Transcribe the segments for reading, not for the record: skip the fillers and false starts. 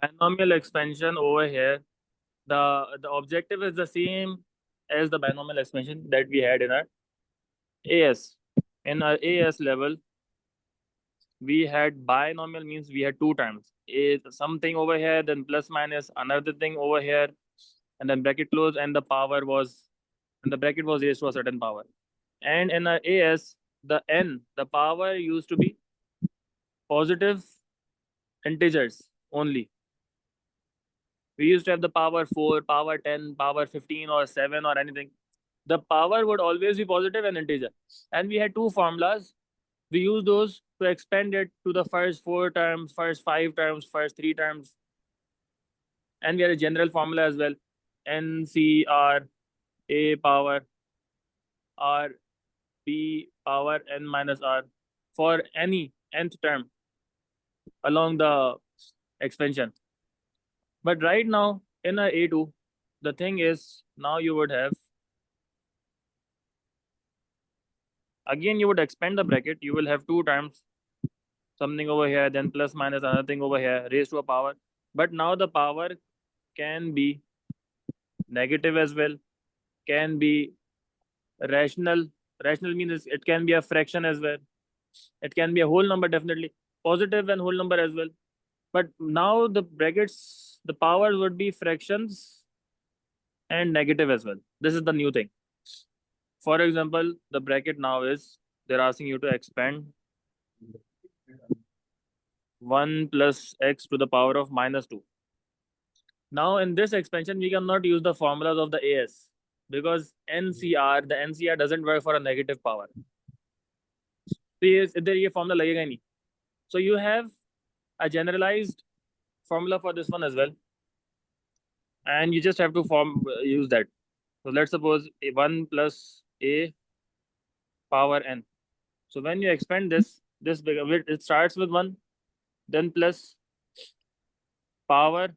binomial expansion over here, the objective is the same as the binomial expansion that we had in our AS. In our AS level, we had binomial means we had two terms. Something over here, then plus minus another thing over here, and then bracket close, and the bracket was raised to a certain power. And in our AS, the power used to be positive integers only. We used to have the power 4, power 10, power 15, or 7, or anything. The power would always be positive and integer. And we had two formulas. We use those to expand it to the first 4 terms, first 5 terms, first 3 terms. And we had a general formula as well. NCR A power R B power n minus R for any nth term along the expansion. But right now in a A2, the thing is now you would have, again you would expand the bracket, you will have two terms, something over here, then plus minus another thing over here, raised to a power. But now the power can be negative as well, can be rational. Rational means it can be a fraction as well. It can be a whole number, definitely. Positive and whole number as well. But now the brackets, the powers would be fractions and negative as well. This is the new thing. For example, the bracket now is, they're asking you to expand 1 plus x to the power of minus 2. Now in this expansion, we cannot use the formulas of the AS because the NCR doesn't work for a negative power. तो इधर ये formula लगेगा ही नहीं. So you have a generalized formula for this one as well, and you just have to use that. So let's suppose 1 plus a power n. So when you expand this it starts with 1, then plus power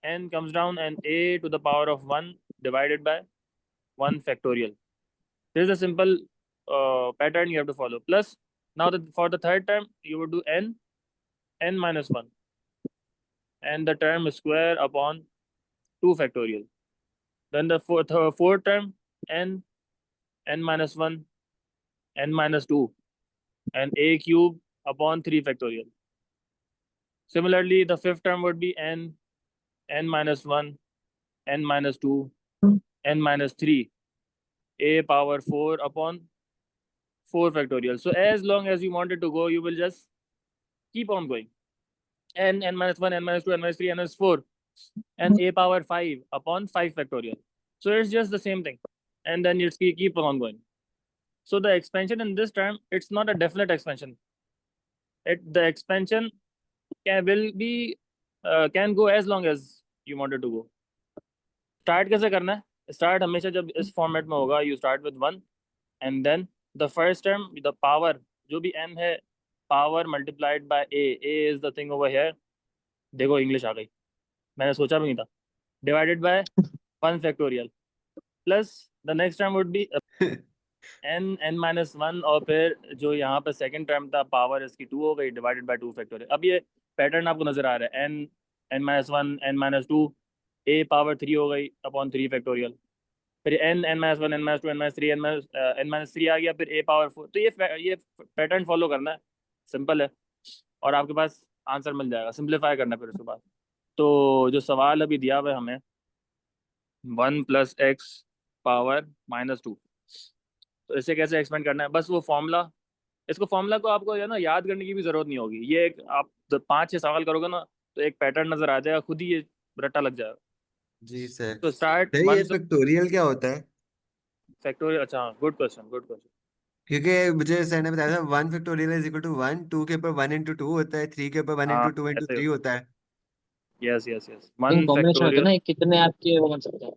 n comes down, and a to the power of 1 divided by 1 factorial. This is a simple pattern you have to follow. Plus, now for the third term, you would do n minus 1, and the term square upon 2 factorial. Then the fourth term, n minus 1, n minus 2, and a cube upon 3 factorial. Similarly, the fifth term would be n minus 1, n minus 2, n minus 3, a power 4 upon 4 factorial. So as long as you want it to go, you will just keep on going. n minus 1, n minus 2, n minus 3, n minus 4, and a power 5 upon 5 factorial. So it's just the same thing. And then you keep on going. So the expansion in this term, it's not a definite expansion. The expansion can go as long as you want it to go. Start कैसे करना है? Start हमेशा जब इस format में होगा, you start with 1, and then the first term, the power, जो भी n है, power multiplied by a is the thing over here. देखो इंग्लिश आ गई, मैंने सोचा भी नहीं था. Divided by 1 factorial plus the next term would be n minus 1, और फिर जो यहाँ पे सेकंड टर्म था पावर इसकी 2 हो गई डिवाइडेड बाय 2 फैक्टोरियल. अब ये पैटर्न आपको नजर आ रहा है, n minus 1, n minus 2, a power 3 हो गई अपॉन 3 फैक्टोरियल, फिर n minus 1, n minus 2, n minus 3, n minus 3 आ गया, फिर a पावर 4. तो ये पैटर्न फॉलो करना है, सिंपल है, और आपके पास आंसर मिल जाएगा. सिंप्लीफाई करना है फिर उसके बाद. तो जो सवाल अभी दिया हुआ है हमें 1 प्लस एक्स पावर माइनस 2, तो इसे कैसे एक्सपेंड करना है, बस वो फॉर्मूला, इसको फॉर्मूला को आपको ना याद करने की भी जरूरत नहीं होगी. ये एक आप 5-6 सवाल करोगे ना, तो एक पैटर्न नजर आ जाएगा, खुद ही ये रट्टा लग जाएगा. जी सर. तो स्टार्ट सर ये 1 से फैक्टोरियल क्या होता है? फैक्टोरियल. अच्छा, गुड क्वेश्चन, गुड क्वेश्चन. क्योंकि मुझे सर ने बताया था 1 फैक्टोरियल इज इक्वल टू 1, 2 के ऊपर 1 इंटू 2 होता है, 3 के ऊपर 1 हाँ, इंटू 2 इंटू ऐसे 3 होता है. Yes yes yes. In 1 combination होता है फैक्टोरियल, ना, कितने आपके वो बन सकते हैं.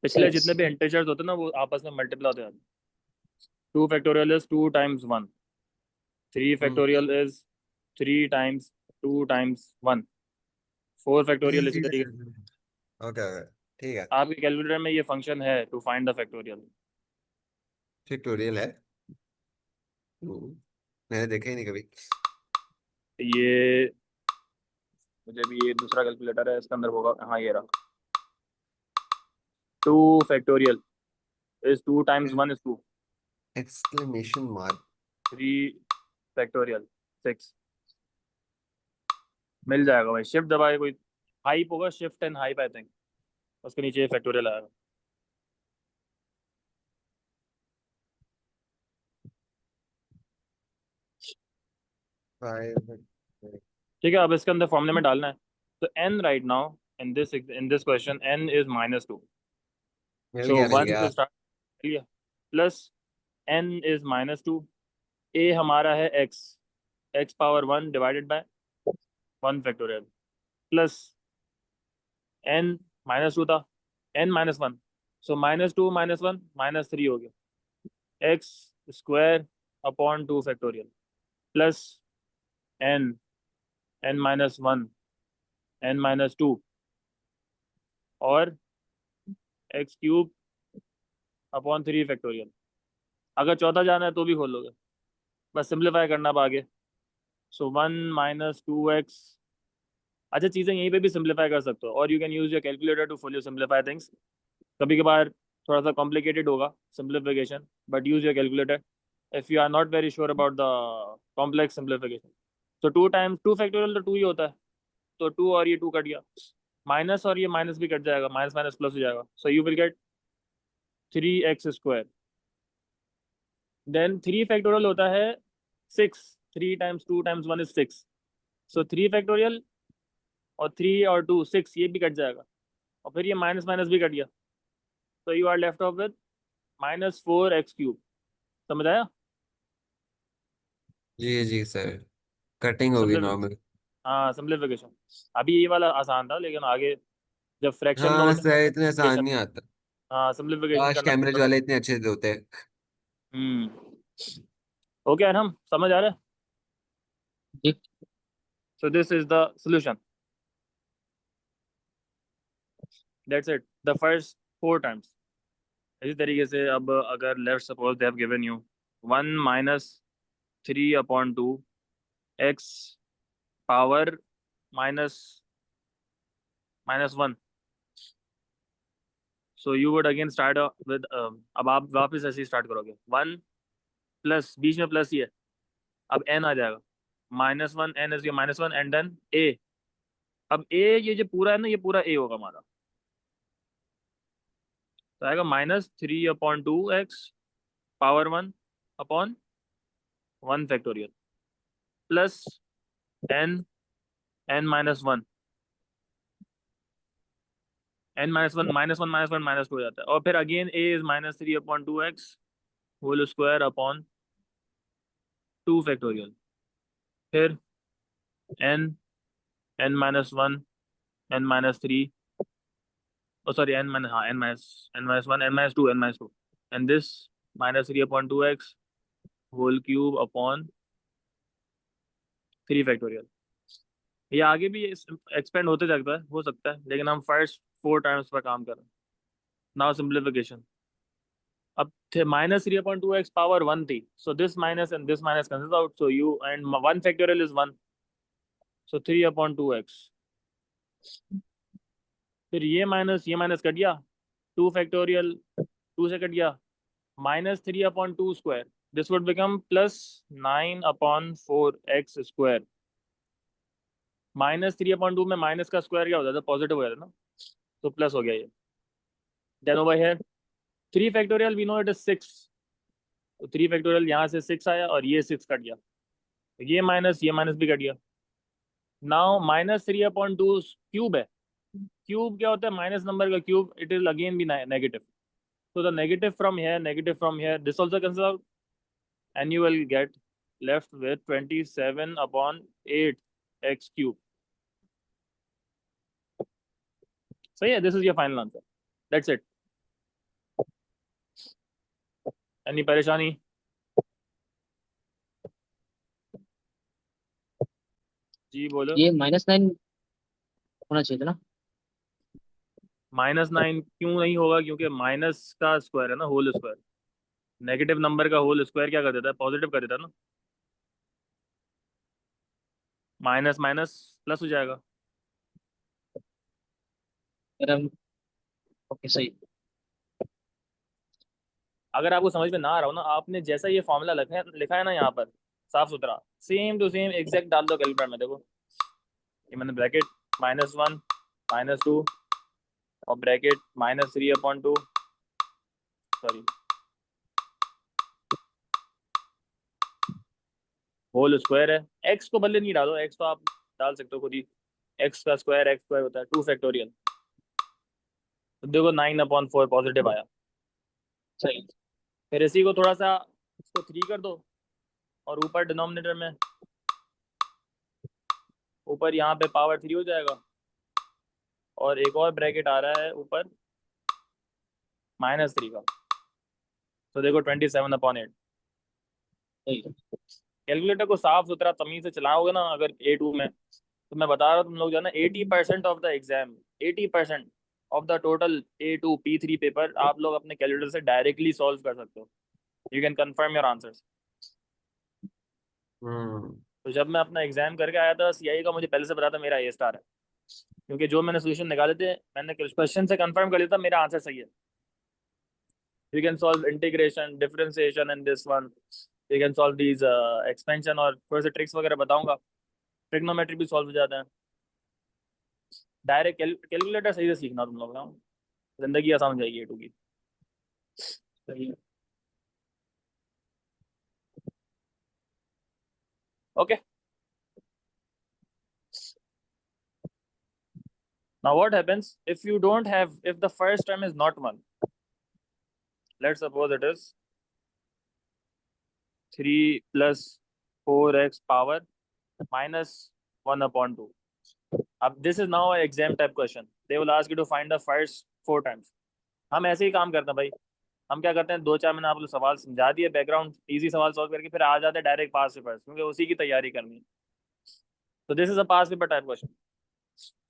पिछले जितने भी इंटीजर्स होते हैं ना वो आपस में मल्टीप्लाई होते हैं. 2 factorial is 2 times 1, 3 factorial is 3 times 2 times 1, 4 factorial इसी तरीके. ओके ओके, ठीक है. आपके कैलकुलेटर में ये फंक्शन है to find the factorial. Factorial है, मैंने देखा ही नहीं कभी. ये मुझे भी ये दूसरा कैलकुलेटर है, इसके अंदर होगा, हाँ ये रहा। 2 factorial is 2 times 1 is 2, exclamation mark 3 factorial 6। मिल जाएगा भाई, शिफ्ट दबाए, कोई हाइप होगा, shift and hype I think, उसके नीचे फैक्टोरियल आएगा। फाइव ठीक है, अब इसके अंदर फॉर्मूले में डालना है। तो n right now in this question n is -2, mill so गया मिल 1 गया से स्टार्ट किया, प्लस n is -2, a हमारा है x power 1 divided by 1 factorial, plus n -2 था, n -1, सो -2 -1 -3 हो गया, x square upon 2 factorial, plus n n-1 n-2 और एक्स क्यूब अपॉन 3 फैक्टोरियल। अगर चौथा जाना है तो भी खोल लोगे, बस सिंप्लीफाई करना अब आगे। सो 1 - 2x। अच्छा, चीज़ें यहीं पे भी सिंप्लीफाई कर सकते हो, और you can use your calculator to fully simplify things. कभी कभार थोड़ा सा कॉम्प्लिकेटेड होगा simplification, but use your calculator if you are not very sure about the complex simplification. तो 2 times 2 फैक्टोरियल तो 2 ही होता है, तो 2 और ये 2 कट गया, माइनस और ये माइनस भी कट जाएगा, माइनस माइनस प्लस हो जाएगा, so you will get 3x square. Then 3 factorial होता है 6, 3 times 2 times 1 is 6, so 3 factorial और 3 और 2 6, ये भी कट जाएगा, और फिर ये माइनस माइनस भी कट गया, तो you are left off with -4x³ समझ आया? जी जी सर, कटिंग होगी सिंप्लीफिकेशन, नॉर्मल। हाँ सिंप्लीफिकेशन। अभी ये वाला आसान था, लेकिन आगे जब फ्रैक्शन में हाँ होता है सर, इतने आसान simplification- नहीं आता। हाँ सिंप्लीफिकेशन काश करना कैमरेज पड़ता है। वाले इतने अच्छे होते हैं। ओके, हम समझ आ रहा है? जी। So this is the solution, that's it, the first 4 times। इसी तरीके से अब अगर let's suppose they have given you 1 - 3/2 x power minus -1, so you would again start with, अब आप वापस ऐसे ही स्टार्ट करोगे, 1 प्लस, बीच में प्लस ही है, अब n आ जाएगा, -1 n is -1 and then a। अब a, ये जो पूरा है ना, ये पूरा a होगा हमारा, तो आएगा -3/2x power 1/1 factorial, plus n n-1 n-1 -1 -1 -2 हो जाता है, और फिर again a is -3/2x whole square upon 2 factorial, फिर n n-1 n-3, oh sorry n minus, हाँ n-1 n-2 n-2, and this -3/2x whole cube upon 3 factorial. ये आगे भी एक्सपेंड होते जाता है, हो सकता है, लेकिन हम फर्स्ट 4 टाइम्स पर काम कर रहे हैं। नाउ सिंप्लीफिकेशन, अब थे -3/2x पावर 1 थी, so this minus and this minus cancels out, so you and 1 factorial is 1, so 3/2x, फिर ये माइनस कट गया, 2 फैक्टोरियल 2 से कट गया, -3/2 square, this would become +9/4x square. -3/2 में माइनस का स्क्वायर क्या हो जाता है, पॉजिटिव हो जाता है ना, तो प्लस हो गया ये। Then over here 3 factorial we know it is 6, तो 3 फैक्टोरियल यहाँ से 6 आया और ये 6 कट गया, तो ये माइनस भी कट गया। नाउ -3/2 क्यूब है, क्यूब क्या होता है, माइनस नंबर का क्यूब, इट इज अगेन भी negative, so the negative from here, this also cancels out, and you will get left with 27/8 x³। so yeah, this is your final answer, that's it। any परेशानी? जी बोलो। ये -9 होना चाहिए था ना? -9 क्यों नहीं होगा, क्योंकि माइनस का स्क्वायर है ना, होल स्क्वायर, नेगेटिव नंबर का होल स्क्वायर क्या कर देता है, पॉजिटिव कर देता है ना, माइनस माइनस प्लस हो जाएगा, मेरा ओके सही। अगर आपको समझ में ना आ रहा हो ना, आपने जैसा ये फॉर्मूला लिखा है ना यहाँ पर, साफ सुथरा सेम टू सेम एग्जैक्ट डाल दो कैलकुलेटर में। देखो ये मैंने ब्रैकेट -1 -2 और ब्रैकेट -3/2, सॉरी होल स्क्वायर है। एक्स को बदले नहीं डालो, एक्स तो आप डाल सकते हो खुद ही, एक्स का स्क्वायर एक्स स्क्वायर होता है 2 फैक्टोरियल। तो देखो 9/4 पॉजिटिव आया। सही। फिर इसी को थोड़ा सा इसको 3 कर दो और ऊपर डिनोमिनेटर में ऊपर यहाँ पे पावर 3 हो जाएगा। और एक और ब्रैकेट आ रहा है ऊपर -3 का, तो देखो 27/8। सही। कैलकुलेटर को साफ सुथरा तमीज से चलाओगे ना अगर A2 में, तो मैं बता रहा हूँ तुम लोग जो है ना 80% of the exam, 80% of the total A2 P3 paper आप लोग अपने कैलकुलेटर से डायरेक्टली सॉल्व कर सकते हो। You can confirm your answers. Hmm तो जब मैं अपना एग्जाम करके आया था CI का, मुझे पहले से पता था मेरा A स्टार है, क्योंकि जो मैंने सोल्यूशन निकाले थे मैंने क्वेश्चन से कंफर्म कर लिया था मेरा आंसर सही है। You can solve integration differentiation in this one, you can solve these expansion, और थोड़े से ट्रिक्स वगैरह बताऊंगा। ट्रिग्नोमेट्री भी सॉल्व हो जाता है। डायरेक्ट कैलकुलेटर सही से सीखना तुम लोग ना, जिंदगी आसान हो जाएगी A2 की। सही। Okay, now what happens if you don't have, if the first term is not 1, let's suppose it is 3 plus 4x power -1/2. अब this is now an exam type question, they will ask you to find the first 4 terms. हम ऐसे ही काम करते हैं भाई, हम क्या करते हैं 2-4 मैंने आप लोग सवाल समझा दिए बैकग्राउंड, इजी सवाल सॉल्व करके फिर आ जाते हैं डायरेक्ट पास पेपर, क्योंकि उसी की तैयारी करनी है। तो this is a past paper type question,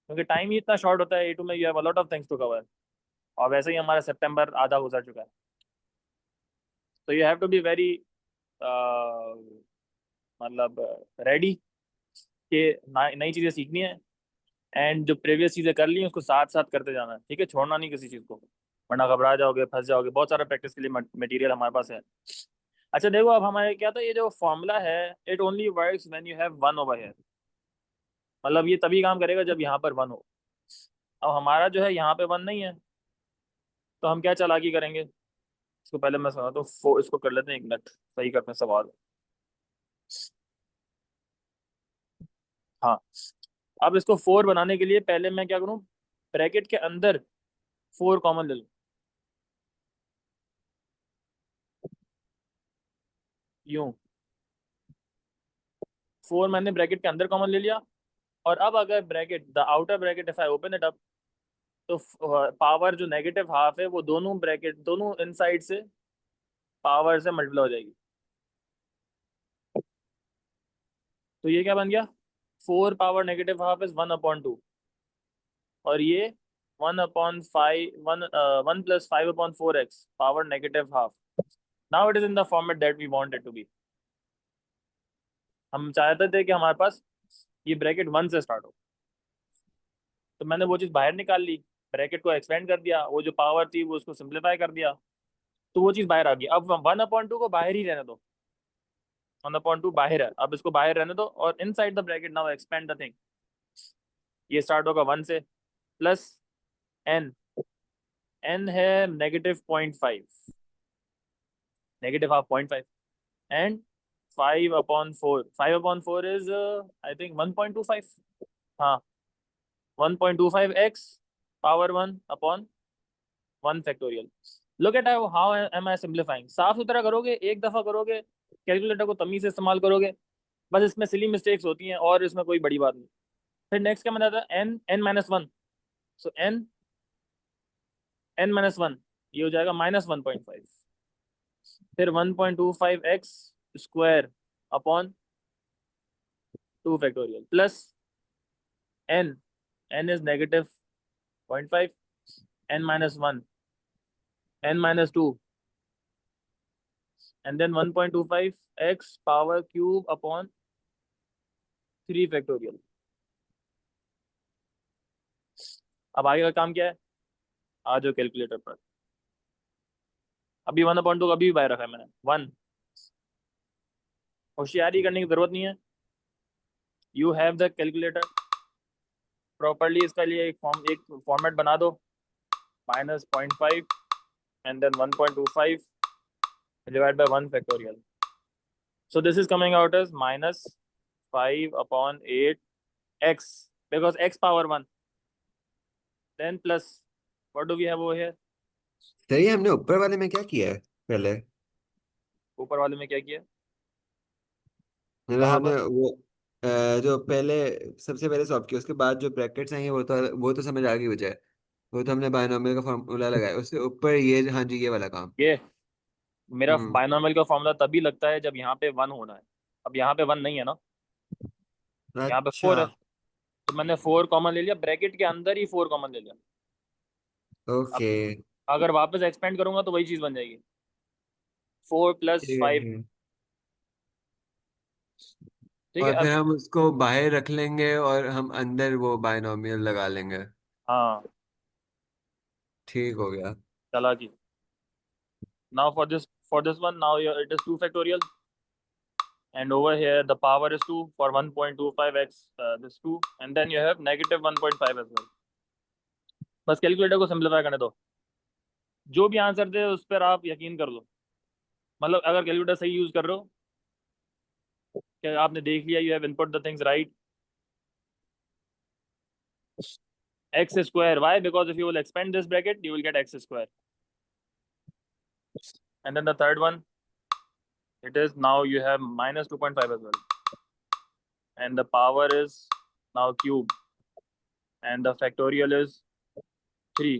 क्योंकि टाइम ही इतना शॉर्ट होता है A2 में, you have a lot of things to cover, और वैसे ही हमारा सितंबर आधा गुजर चुका है। तो you have to be very मतलब रेडी कि नई चीज़ें सीखनी है, एंड जो प्रीवियस चीज़ें कर ली हैं उसको साथ साथ करते जाना है, ठीक है, छोड़ना नहीं किसी चीज़ को, वरना घबरा जाओगे फंस जाओगे। बहुत सारा प्रैक्टिस के लिए मटेरियल हमारे पास है। अच्छा देखो अब हमारे क्या था, ये जो फॉर्मूला है it only works when you have 1 over here, मतलब ये तभी काम करेगा जब यहाँ पर 1 हो। अब हमारा जो है यहाँ पे 1 नहीं है, तो हम क्या चालाकी करेंगे, इसको पहले मैं सुना तो इसको कर लेते हैं 1 मिनट, सही करते हैं सवाल। हाँ, अब इसको 4 बनाने के लिए पहले मैं क्या करूँ, ब्रैकेट के अंदर 4 कॉमन ले लूँ, यूं 4 मैंने ब्रैकेट के अंदर कॉमन ले लिया। और अब अगर bracket the outer bracket if I open it up, तो पावर जो नेगेटिव हाफ है वो दोनों ब्रैकेट दोनों इनसाइड से पावर से मल्टीप्लाई हो जाएगी। तो ये क्या बन गया, 4 पावर नेगेटिव हाफ इज 1/2, और ये 1/5 power negative half. Now it is in the format that we want it to be. हम चाहते थे कि हमारे पास ये ब्रैकेट 1 से स्टार्ट हो, तो मैंने वो चीज़ बाहर निकाल ली, ब्रैकेट को एक्सपेंड कर दिया, वो जो पावर थी वो उसको सिंप्लीफाई कर दिया, तो वो चीज़ बाहर आ गई। अब 1/2 को बाहर ही रहने दो, 1/2 बाहर है, अब इसको बाहर रहने दो, और inside the bracket now expand the thing. ये स्टार्ट होगा 1 से, प्लस n, n है -0.5, negative half 0.5, and 5/4, 5/4 is I think 1.25, हाँ 1.25x power 1/1 factorial. Look at how am I simplifying, साफ सुथरा करोगे, एक दफ़ा करोगे, कैलकुलेटर को तमीज से इस्तेमाल करोगे, बस इसमें सिली मिस्टेक्स होती हैं और इसमें कोई बड़ी बात नहीं। फिर नेक्स्ट क्या बना था, n-1, सो n-1 ये हो जाएगा -1.5, फिर 1.25x square upon 2 factorial, plus n, n is -0.5, n-1, n-2, and then 1.25x power cube upon 3 factorial. अब आगे का काम क्या है, आ जाओ कैलकुलेटर पर। अभी 1/2 अभी भी बाहर रखा है मैंने 1। होशियारी करने की जरूरत नहीं है। You have the calculator properly. इसका लिए एक फॉर्मेट बना दो, -0.5 and then 1.25 divided by 1 factorial. So this is coming out as -5/8 x, because x power 1, then plus what do we have over here? सही है, हमने ऊपर वाले में क्या किया है पहले? ऊपर वाले में क्या किया? मतलब कहाँ हमने पर? वो जो पहले सबसे पहले सॉल्व किया, उसके बाद जो ब्रैकेट्स आएंगे वो तो समझ आ गई मुझे। वो तो हमने बायनोमियल का फॉर्मूला लगाया, उससे ऊपर ये, हाँ जी, ये वाला काम। ये मेरा हम्म। बायनॉमियल का फॉर्मूला तभी लगता है जब यहाँ पे 1 होना है। अब यहाँ पे 1 नहीं है ना, यहाँ पे अच्छा। 4 है। तो मैंने 4 कॉमन ले लिया, ब्रैकेट के अंदर ही 4 कॉमन ले लिया। अब ओके। अगर वापस एक्सपेंड करूंगा तो वही चीज बन जाएगी, 4 + ठीक है, 5। ठीक है। ठीक है और फिर अब। हम उसको बाहर रख लेंगे और हम अंदर वो बायनोमियल लगा लेंगे। हाँ, ठीक हो गया। चला की। Now for this one, now it is 2 factorial, and over here the power is 2 for 1.25x, this 2, and then you have -1.5 as well. बस कैलकुलेटर को सिंप्लीफाई करने दो, जो भी आंसर दे उस पर आप यकीन कर लो। मतलब अगर कैलकुलेटर सही यूज कर रहे हो, कि आपने देख लिया, you have input the things right. x square, why? Because if you will expand this bracket, you will get x square. And then the third one, it is now you have -2.5 as well, and the power is now cube, and the factorial is 3.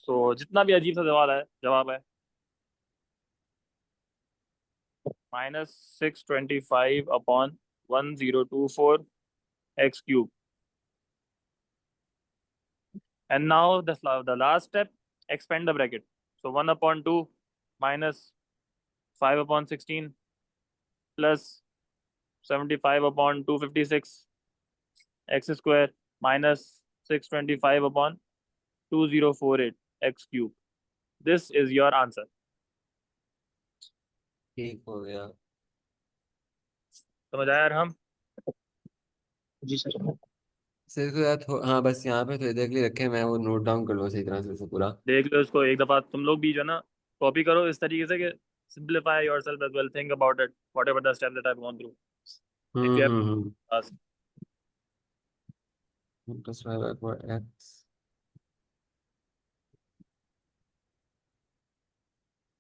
So जितना भी अजीब सा जवाब है -625/1024 x cube. And now the last step, expand the bracket. So 1/2 minus 5/16 plus 75/256 x square minus 625/2048 x cube. This is your answer. ठीक हो गया। समझ आया यार हम? जी सर। सिर्फ यार हाँ, बस यहाँ पे थोड़ी देर के लिए रखे, मैं वो नोट डाउन कर लूँ सही तरह से पूरा। देख लो इसको एक दफा, तुम लोग भी जो ना कॉपी करो इस तरीके से कि simplify yourself as well, think about it, whatever the steps that I've gone through. If you have ask. +5/x।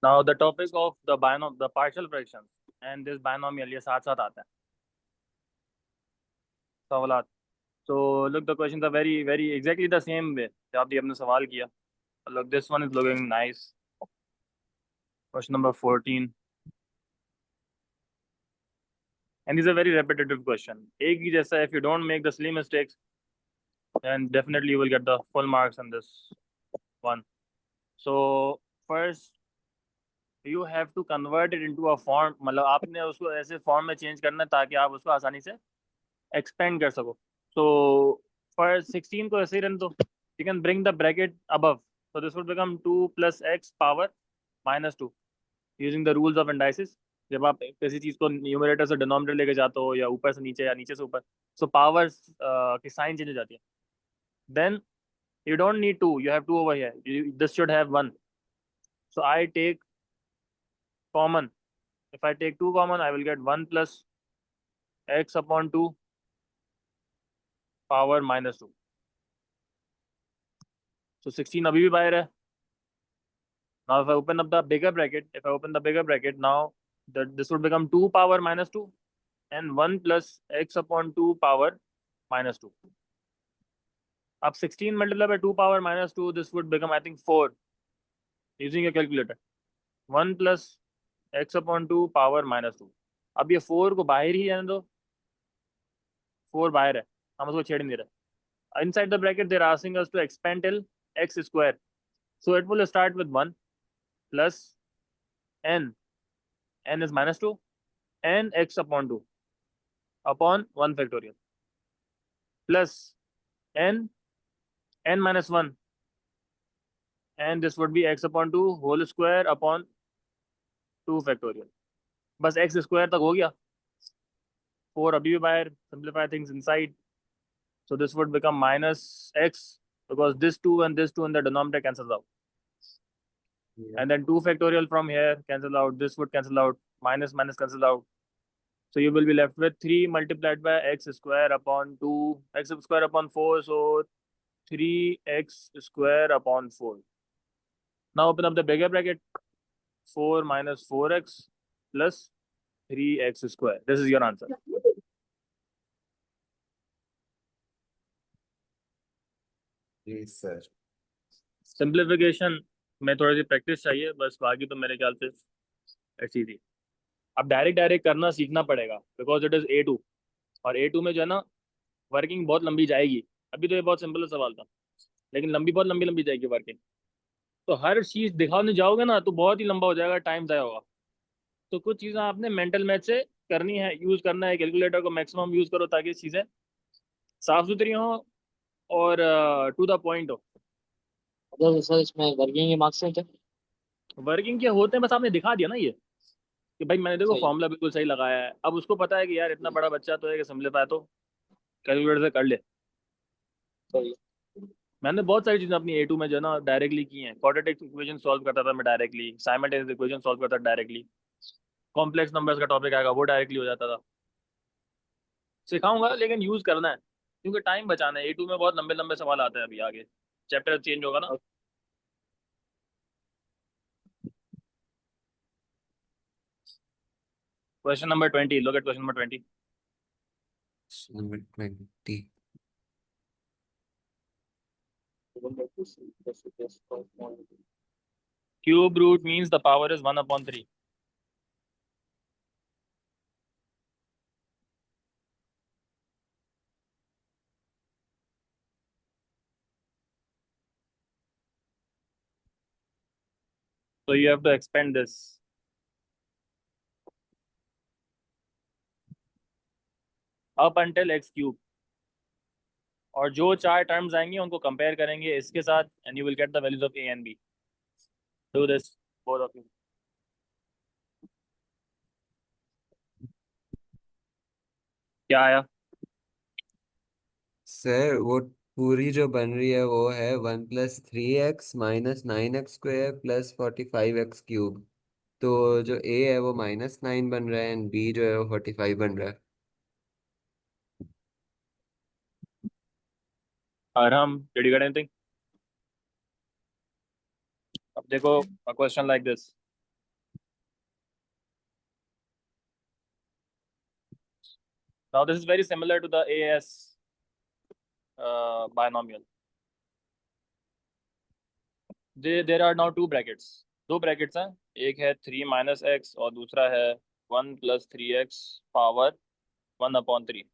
Now the topic of the partial fractions and this binomial, ये साथ साथ आता है सवालात। So look, the questions are very very exactly the same way जब भी हमने सवाल किया। Look, this one is looking nice. Question number 14, and this is a very repetitive question. एक ही जैसा, if you don't make the silly mistakes, then definitely you will get the full marks on this one. So first you have to convert it into a form, मतलब आपने उसको ऐसे form में change करना है ताकि आप उसको आसानी से एक्सपेंड कर सको। So for 16 को ऐसे ही रहने दो, you can bring the bracket above, so this would become 2 + x power -2 using the rules of indices. जब आप किसी चीज को न्यूमरेटर से डिनोमिनेटर लेके जाते हो या ऊपर से नीचे या नीचे से ऊपर, so पावर्स की साइन चेंज हो जाती है। Then you don't need 2, you have 2 over here, this should have 1. So I take common. If I take 2 common, I will get 1 + x/2 power -2. So 16 अभी भी बाहर है। Now if I open up the bigger bracket, now this would become 2 power -2 and 1 + x/2 power -2. Up 16 multiplied by 2 power -2, this would become, I think, 4 using a calculator. 1 + x/2 power -2. अब ये 4 को बाहर ही रहने दो, 4 बाहर है, हम उसको छेड़ नहीं रहे। Inside the bracket, they're asking us to expand till x square. So it will start with 1 plus n is -2, and x/2 upon 1 factorial plus n minus 1 and this would be x upon 2 whole square upon 2 factorial. बस x square तक हो गया. 4 अभी भी बाहर. Simplify things inside. So this would become minus x because this 2 and this 2 in the denominator cancels out. Yeah. And then 2 factorial from here cancel out. This would cancel out. Minus minus cancel out. So you will be left with 3 multiplied by x square upon 2, x square upon 4. So 3x square upon 4. Now open up the bigger bracket. 4 minus 4x plus 3x square. This is your answer. जी sir. Simplification में थोड़ी सी practice चाहिए बस, बाकी तो मेरे ख्याल से ऐसी थी. अब डायरेक्ट करना सीखना पड़ेगा बिकॉज इट इज A2 और A2 में जो है ना वर्किंग बहुत लंबी जाएगी. अभी तो ये बहुत सिंपल सवाल था लेकिन बहुत लंबी जाएगी वर्किंग. तो हर चीज़ दिखाने जाओगे ना तो बहुत ही लंबा हो जाएगा, टाइम ज़ाया होगा. तो कुछ चीज़ें आपने मेंटल मैथ से करनी है, यूज़ करना है. कैलकुलेटर को मैक्सिमम यूज़ करो ताकि चीज़ें साफ सुथरी हों और टू द पॉइंट हो. अगर सर इसमें वर्किंग के मार्क्स हैं क्या? वर्किंग के होते हैं, बस आपने दिखा दिया ना ये कि भाई मैंने देखो सही। फॉर्मूला बिल्कुल सही लगाया है. अब उसको पता है कि यार इतना बड़ा बच्चा तो है कि सिंप्लीफाई तो कैलकुलेटर से कर ले. सही। मैंने बहुत सारी चीज़ें अपनी A2 में जो है ना डायरेक्टली की हैं. क्वाड्रेटिक इक्वेशन सॉल्व करता था मैं डायरेक्टली. साइमल्टेनियस इक्वेशन सॉल्व करता था डायरेक्टली. कॉम्प्लेक्स नंबर्स का टॉपिक आएगा वो डायरेक्टली हो जाता था. सिखाऊंगा लेकिन यूज़ करना है क्योंकि टाइम बचाना है. A2 में बहुत लंबे लंबे सवाल आते हैं. अभी आगे चैप्टर चेंज होगा ना. Question number 20. Look at question number 20. Number 20. Cube root means the power is 1 upon 3. So you have to expand this. Up until x cube. और जो 4 टर्म्स आएंगे उनको कंपेयर करेंगे इसके साथ and you will get the values of a and b. Do this, both of you. क्या आया? Sir वो पूरी जो बन रही है वो है 1+3x minus 9x² plus 45x³ तो जो a है वो -9 बन रहा है एंड b जो है वो 45 बन रहा है. Arham, did you get anything? अब देखो a question like this. Now this is very similar to the AS binomial. There are now two brackets. दो brackets हैं. एक है 3 minus x और दूसरा है 1 plus 3x power 1 upon 3.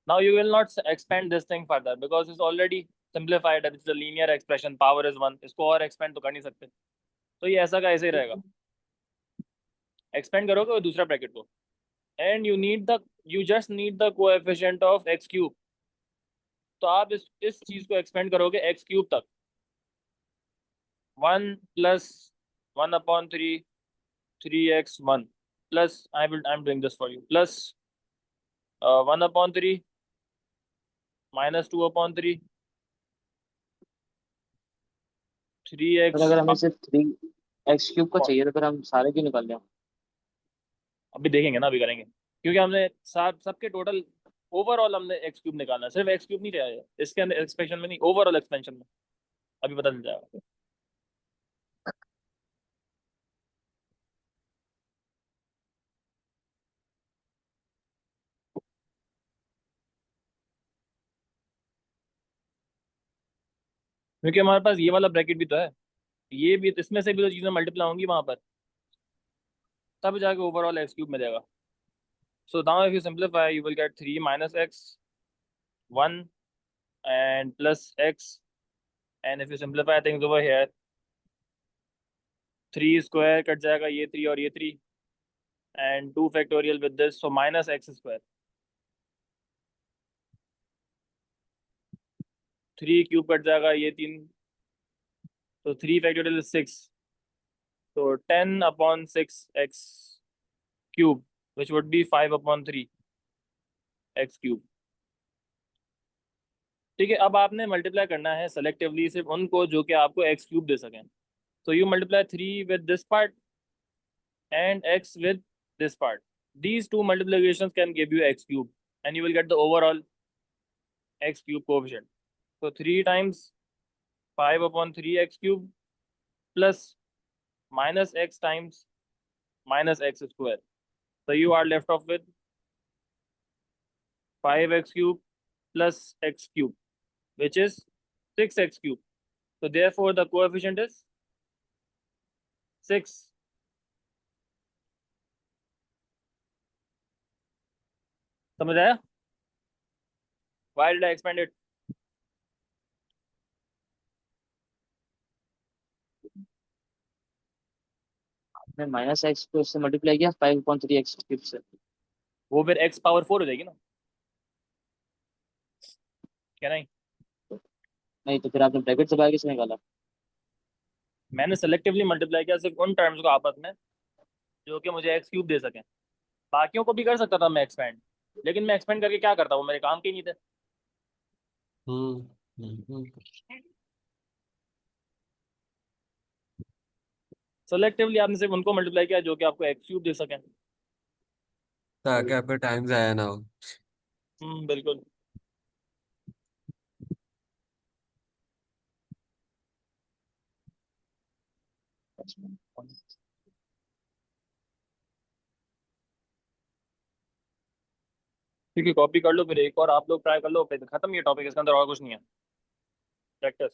Now you will not expand this thing further because it's already simplified. It's a linear expression. Power is 1. इसको और expand तो कर नहीं सकते. तो ये ऐसा का ऐसे ही रहेगा. Expand करोगे वो दूसरा bracket को. And you just need the coefficient of x cube. तो आप इस चीज को expand करोगे x cube तक. 1 plus 1 upon 3 3x1 plus I'm doing this for you plus 1 upon 3 minus 2 upon 3 3x. Sir अगर हमें सिर्फ 3x³ का चाहिए तो फिर हम सारे क्यों निकाल लें? अभी देखेंगे ना, अभी करेंगे क्योंकि हमने सबके टोटल ओवरऑल हमने x क्यूब निकालना है. सिर्फ x क्यूब नहीं चाहिए इसके अंदर एक्सपेंशन में नहीं, ओवरऑल एक्सपेंशन में. अभी पता चल जाएगा. क्योंकि हमारे पास ये वाला ब्रैकेट भी तो है, ये भी, इसमें से भी तो चीजें मल्टीप्लाई होंगी वहां पर, तब जाके ओवरऑल x क्यूब मिलेगा. So now if you simplify you will get 3 minus x 1 and plus x, and if you simplify things over here 3 square cut जाएगा, ये 3 और ये 3 and 2 factorial with this, so minus x square. 3 cube cut जाएगा, ये 3 So 3 factorial is 6. So 10 upon 6x cube, which would be 5 upon 3x cube. ठीक है, अब आपने मल्टीप्लाई करना है सेलेक्टिवली सिर्फ उनको जो कि आपको x क्यूब दे सकें. So you multiply 3 with this part and x with this part. These two multiplications can give you x cube and you will get the overall x cube coefficient. So 3 times 5 upon 3x cube plus minus x times minus x square. So you are left off with 5x cube plus x cube, which is 6x cube. So therefore the coefficient is 6. समझ आया? Why did I expand it? मैं minus x को इससे multiply किया 5/3 x cube से. वो फिर x power 4 हो जाएगी ना, क्या नहीं? नहीं तो फिर आपने ब्रैकेट से बाहर किसने निकाला? मैंने सेलेक्टिवली मल्टीप्लाई किया सिर्फ उन टर्म्स को आपस में जो कि मुझे एक्स क्यूब दे सकें. बाकियों को भी कर सकता था मैं एक्सपेंड, लेकिन मैं एक्सपेंड करके क्या करता, वो मेरे काम के नहीं थे. सेलेक्टिवली आपने सिर्फ उनको मल्टीप्लाई किया जो कि आपको एक्स क्यूब दे सकें. ताकि आपका टाइम जाया ना हो. बिल्कुल. ठीक है, कॉपी कर लो, फिर एक और आप लोग ट्राई कर लो, फिर खत्म ये टॉपिक, इसके अंदर और कुछ नहीं है. प्रैक्टिस.